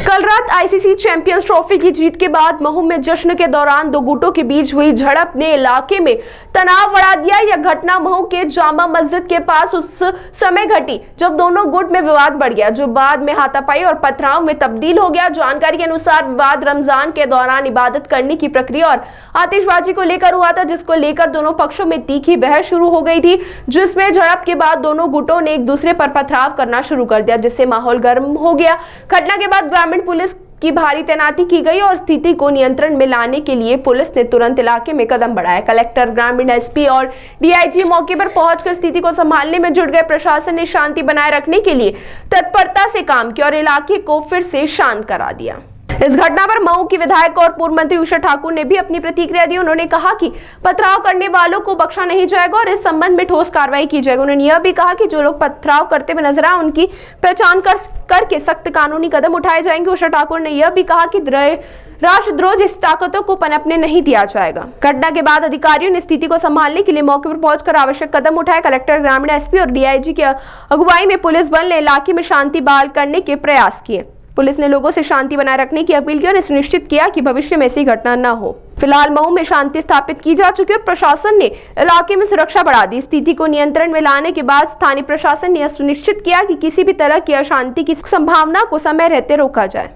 कल रात ICC champions trophy की जीत के बाद महू में जश्न के दौरान दो गुटों के बीच हुई झड़प ने इलाके में तनाव बढ़ा दिया। यह घटना महू के जामा मस्जिद के पास उस समय घटी जब दोनों गुट में विवाद बढ़ गया, जो बाद में हाथापाई और पथराव में तब्दील हो गया। जानकारी के अनुसार विवाद रमजान के दौरान इबादत करने की प्रक्रिया और आतिशबाजी को लेकर हुआ था, जिसको लेकर दोनों पक्षों में तीखी बहस शुरू हो गई थी, जिसमें झड़प के बाद दोनों गुटों ने एक दूसरे पर पथराव करना शुरू कर दिया, जिससे माहौल गर्म हो गया। घटना के बाद ग्रामीण पुलिस की भारी तैनाती की गई और स्थिति को नियंत्रण में लाने के लिए पुलिस ने तुरंत इलाके में कदम बढ़ाया। कलेक्टर, ग्रामीण एसपी और डीआईजी मौके पर पहुंचकर स्थिति को संभालने में जुट गए। प्रशासन ने शांति बनाए रखने के लिए तत्परता से काम किया और इलाके को फिर से शांत करा दिया। इस घटना पर महू की विधायक और पूर्व मंत्री उषा ठाकुर ने भी अपनी प्रतिक्रिया दी। उन्होंने कहा कि पथराव करने वालों को बख्शा नहीं जाएगा और इस संबंध में ठोस कार्रवाई की जाएगी। उन्होंने यह भी कहा कि जो लोग पथराव करते हुए नजर आए उनकी पहचान करके सख्त कानूनी कदम उठाए जाएंगे। उषा ठाकुर ने यह भी कहा कि राष्ट्रद्रोह जैसी ताकतों को पनपने नहीं दिया जाएगा। घटना के बाद अधिकारियों ने स्थिति को संभालने के लिए मौके पर पहुंचकर आवश्यक कदम उठाए। कलेक्टर, ग्रामीण एसपी और डीआईजी की अगुवाई में पुलिस बल ने इलाके में शांति बहाल करने के प्रयास किए। पुलिस ने लोगों से शांति बनाए रखने की अपील की और सुनिश्चित किया कि भविष्य में ऐसी घटना न हो। फिलहाल महू में शांति स्थापित की जा चुकी है और प्रशासन ने इलाके में सुरक्षा बढ़ा दी। स्थिति को नियंत्रण में लाने के बाद स्थानीय प्रशासन ने यह सुनिश्चित किया कि किसी भी तरह की अशांति की संभावना को समय रहते रोका जाए।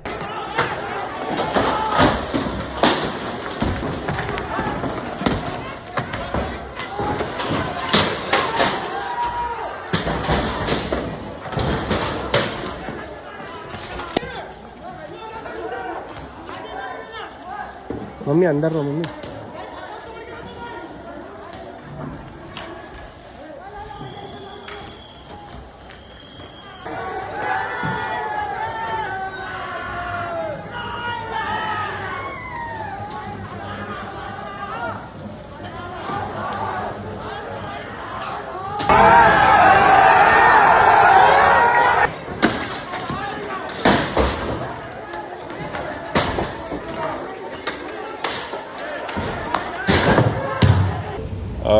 मम्मी अंदर रहो मम्मी।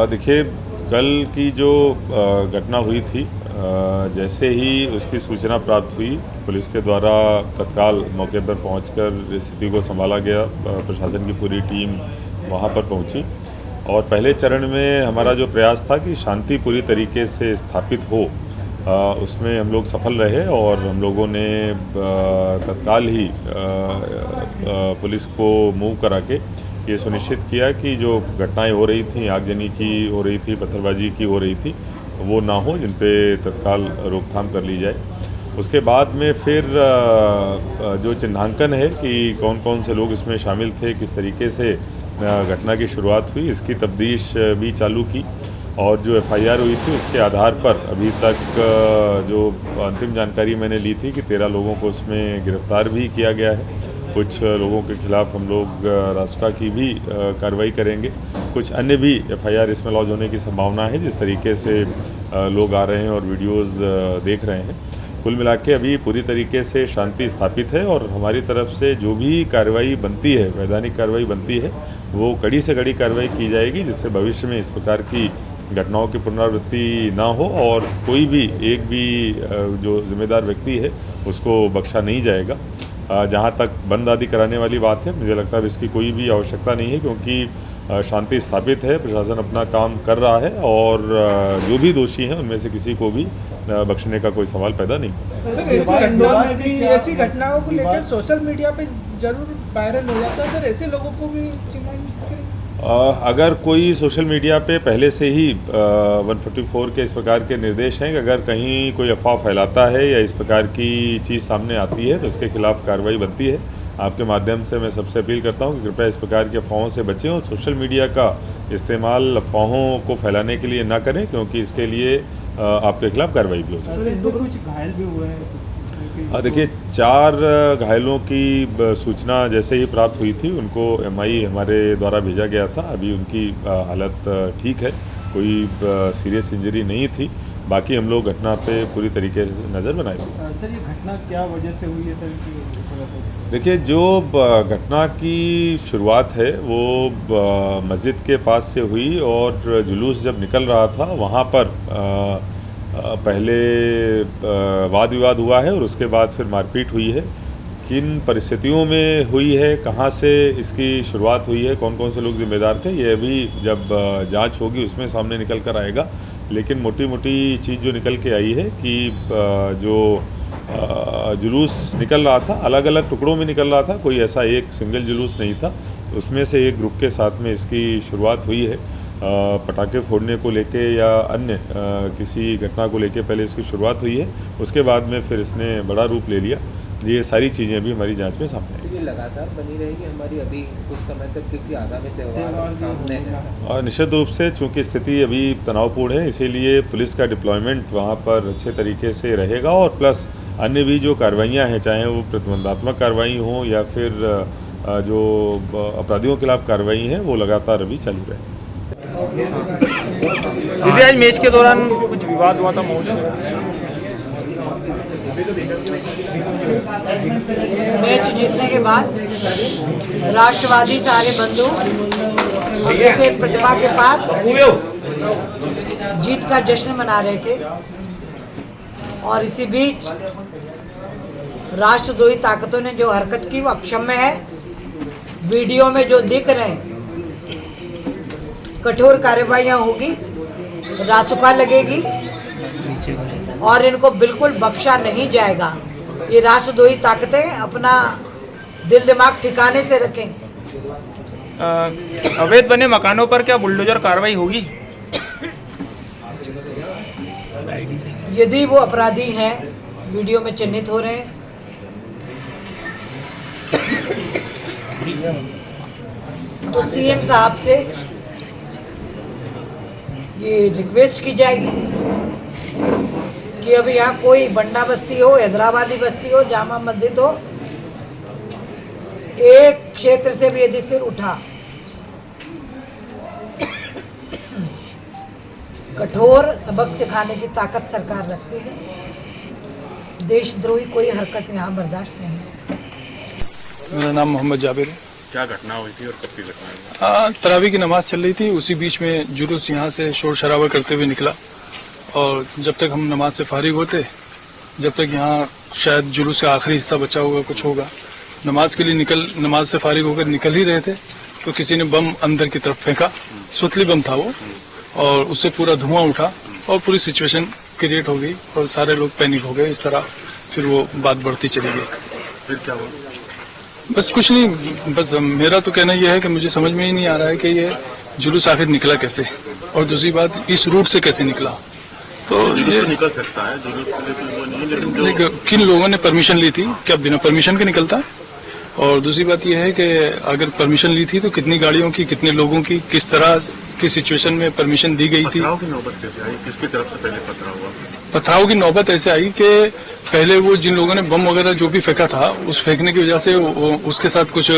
देखिए, कल की जो घटना हुई थी, जैसे ही उसकी सूचना प्राप्त हुई, पुलिस के द्वारा तत्काल मौके पर पहुंचकर स्थिति को संभाला गया। प्रशासन की पूरी टीम वहां पर पहुंची और पहले चरण में हमारा जो प्रयास था कि शांति पूरी तरीके से स्थापित हो, उसमें हम लोग सफल रहे और हम लोगों ने तत्काल ही पुलिस को मूव करा के ये सुनिश्चित किया कि जो घटनाएं हो रही थी, आगजनी की हो रही थी, पत्थरबाजी की हो रही थी, वो ना हो, जिन पे तत्काल रोकथाम कर ली जाए। उसके बाद में फिर जो चिन्हांकन है कि कौन कौन से लोग इसमें शामिल थे, किस तरीके से घटना की शुरुआत हुई, इसकी तफ्तीश भी चालू की और जो एफआईआर हुई थी उसके आधार पर अभी तक जो अंतिम जानकारी मैंने ली थी कि 13 लोगों को उसमें गिरफ्तार भी किया गया है। कुछ लोगों के खिलाफ हम लोग रासुका की भी कार्रवाई करेंगे। कुछ अन्य भी एफआईआर इसमें लॉन्च होने की संभावना है, जिस तरीके से लोग आ रहे हैं और वीडियोस देख रहे हैं। कुल मिला के अभी पूरी तरीके से शांति स्थापित है और हमारी तरफ से जो भी कार्रवाई बनती है, वैधानिक कार्रवाई बनती है, वो कड़ी से कड़ी कार्रवाई की जाएगी, जिससे भविष्य में इस प्रकार की घटनाओं की पुनरावृत्ति ना हो और कोई भी एक भी जो जिम्मेदार व्यक्ति है उसको बख्शा नहीं जाएगा। जहाँ तक बंद आदि कराने वाली बात है, मुझे लगता है इसकी कोई भी आवश्यकता नहीं है, क्योंकि शांति स्थापित है, प्रशासन अपना काम कर रहा है और जो भी दोषी हैं उनमें से किसी को भी बख्शने का कोई सवाल पैदा नहीं होता। ऐसी घटनाओं को लेकर सोशल मीडिया पे जरूर वायरल हो जाता है सर, ऐसे लोगों को भी अगर कोई सोशल मीडिया पे पहले से ही 144 के इस प्रकार के निर्देश हैं कि अगर कहीं कोई अफवाह फैलाता है या इस प्रकार की चीज़ सामने आती है तो उसके खिलाफ कार्रवाई बनती है। आपके माध्यम से मैं सबसे अपील करता हूं कि कृपया इस प्रकार की अफवाहों से बचें और सोशल मीडिया का इस्तेमाल अफवाहों को फैलाने के लिए ना करें, क्योंकि इसके लिए आपके खिलाफ कार्रवाई भी हो सकती है। कुछ घायल भी हुए हैं। देखिए, 4 घायलों की सूचना जैसे ही प्राप्त हुई थी उनको एमआई हमारे द्वारा भेजा गया था। अभी उनकी हालत ठीक है, कोई सीरियस इंजरी नहीं थी। बाकी हम लोग घटना पे पूरी तरीके से नज़र बनाए हुए। सर, ये घटना क्या वजह से हुई है सर? देखिए, जो घटना की शुरुआत है वो मस्जिद के पास से हुई और जुलूस जब निकल रहा था वहाँ पर पहले वाद विवाद हुआ है और उसके बाद फिर मारपीट हुई है। किन परिस्थितियों में हुई है, कहाँ से इसकी शुरुआत हुई है, कौन कौन से लोग जिम्मेदार थे, ये अभी जब जांच होगी उसमें सामने निकल कर आएगा। लेकिन मोटी मोटी चीज़ जो निकल के आई है कि जो जुलूस निकल रहा था अलग अलग टुकड़ों में निकल रहा था, कोई ऐसा एक सिंगल जुलूस नहीं था। उसमें से एक ग्रुप के साथ में इसकी शुरुआत हुई है। पटाखे फोड़ने को लेके या अन्य किसी घटना को लेके पहले इसकी शुरुआत हुई है, उसके बाद में फिर इसने बड़ा रूप ले लिया। ये सारी चीज़ें अभी हमारी जांच में सामने आएंगी। ये लगातार बनी रहेगी हमारी अभी कुछ समय तक, क्योंकि आगामी त्यौहार सामने है। और निश्चित रूप से चूंकि स्थिति अभी तनावपूर्ण है, इसीलिए पुलिस का डिप्लॉयमेंट वहाँ पर अच्छे तरीके से रहेगा और प्लस अन्य भी जो कार्रवाइयाँ हैं, चाहे वो प्रतिबंधात्मक कार्रवाई हों या फिर जो अपराधियों के खिलाफ कार्रवाई है, वो लगातार अभी चालू रहेगी। दीदी, आज मैच के दौरान कुछ विवाद हुआ था मऊ से। मैच जीतने के बाद राष्ट्रवादी सारे बंधु जैसे प्रतिमा के पास जीत का जश्न मना रहे थे और इसी बीच राष्ट्रद्रोही ताकतों ने जो हरकत की वो अक्षम्य है। वीडियो में जो दिख रहे हैं, कठोर कार्रवाइयाँ होगी, रासुका लगेगी और इनको बिल्कुल बख्शा नहीं जाएगा। ये राष्ट्रद्रोही ताकतें अपना दिल दिमाग ठिकाने से रखें। अवैध बने मकानों पर क्या बुलडोजर कार्रवाई होगी? यदि वो अपराधी हैं, वीडियो में चिन्हित हो रहे हैं, तो सीएम साहब से ये रिक्वेस्ट की जाएगी कि अभी यहाँ कोई बंडा बस्ती हो, हैदराबादी बस्ती हो, जामा मस्जिद हो, एक क्षेत्र से भी यदि सिर उठा, कठोर सबक सिखाने की ताकत सरकार रखती है। देशद्रोही कोई हरकत यहाँ बर्दाश्त नहीं। मेरा नाम मोहम्मद जाबिर है। क्या घटना हुई थी और कब की घटना है? तरावी की नमाज चल रही थी, उसी बीच में जुलूस यहाँ से शोर शराबा करते हुए निकला और जब तक हम नमाज से फारिग होते, जब तक यहाँ शायद जुलूस का आखिरी हिस्सा बचा होगा, कुछ होगा, नमाज के लिए नमाज से फारिग होकर निकल ही रहे थे तो किसी ने बम अंदर की तरफ फेंका। सुतली बम था वो और उससे पूरा धुआं उठा और पूरी सिचुएशन क्रिएट हो गई और सारे लोग पैनिक हो गए। इस तरह फिर वो बात बढ़ती चली गई। फिर क्या हुआ? बस कुछ नहीं, बस मेरा तो कहना यह है कि मुझे समझ में ही नहीं आ रहा है कि ये जुलूस आखिर निकला कैसे और दूसरी बात इस रूट से कैसे निकला। तो ये निकल सकता है जुलूस के लिए, तो वो नहीं, लेकिन किन लोगों ने परमिशन ली थी, क्या बिना परमिशन के निकलता है? और दूसरी बात यह है कि अगर परमिशन ली थी तो कितनी गाड़ियों की, कितने लोगों की, किस तरह की सिचुएशन में परमिशन दी गई थी। पथराव की नौबत कैसे आई? किसकी तरफ से पहले पथराव हुआ? पथराव की नौबत ऐसे आई कि पहले वो जिन लोगों ने बम वगैरह जो भी फेंका था, उस फेंकने की वजह से उसके साथ कुछ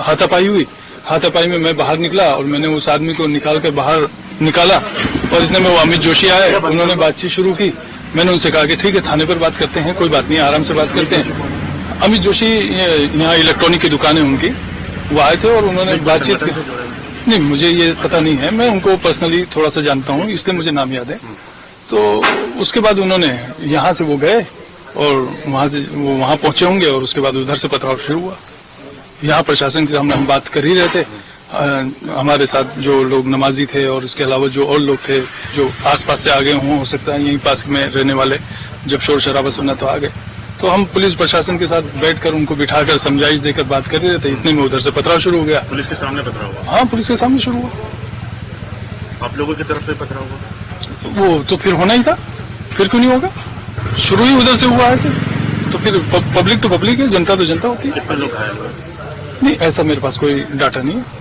हाथापाई हुई। हाथापाई में मैं बाहर निकला और मैंने उस आदमी को निकाल कर बाहर निकाला और इतने में वो अमित जोशी आए, उन्होंने बातचीत शुरू की। मैंने उनसे कहा कि ठीक है, थाने पर बात करते हैं, कोई बात नहीं, आराम से बात करते हैं। अमित जोशी यहाँ इलेक्ट्रॉनिक की दुकान है उनकी, वो आए थे और उन्होंने बातचीत की। नहीं, मुझे ये पता नहीं है, मैं उनको पर्सनली थोड़ा सा जानता हूँ, इसलिए मुझे नाम याद है। तो उसके बाद उन्होंने यहाँ से वो गए और वहाँ से वो वहाँ पहुंचे होंगे और उसके बाद उधर से पथराव शुरू हुआ। यहाँ प्रशासन के सामने हम बात कर ही रहे थे। हमारे साथ जो लोग नमाजी थे और इसके अलावा जो और लोग थे जो आसपास से आ गए हों, हो सकता है यहीं पास में रहने वाले, जब शोर शराबा सुना तो आ गए। तो हम पुलिस प्रशासन के साथ बैठकर उनको बिठाकर समझाइश देकर बात कर रहे थे। इतने में उधर से पथराव शुरू हो गया। पुलिस के सामने पथराव हुआ? हाँ, पुलिस के सामने शुरू हुआ। आप लोगों की तरफ से पथराव हुआ? वो तो फिर होना ही था, फिर क्यों नहीं होगा? शुरू ही उधर से हुआ है तो फिर पब्लिक तो पब्लिक है, जनता तो जनता होती है। कितने लोग घायल हुए? नहीं, ऐसा मेरे पास कोई डाटा नहीं है।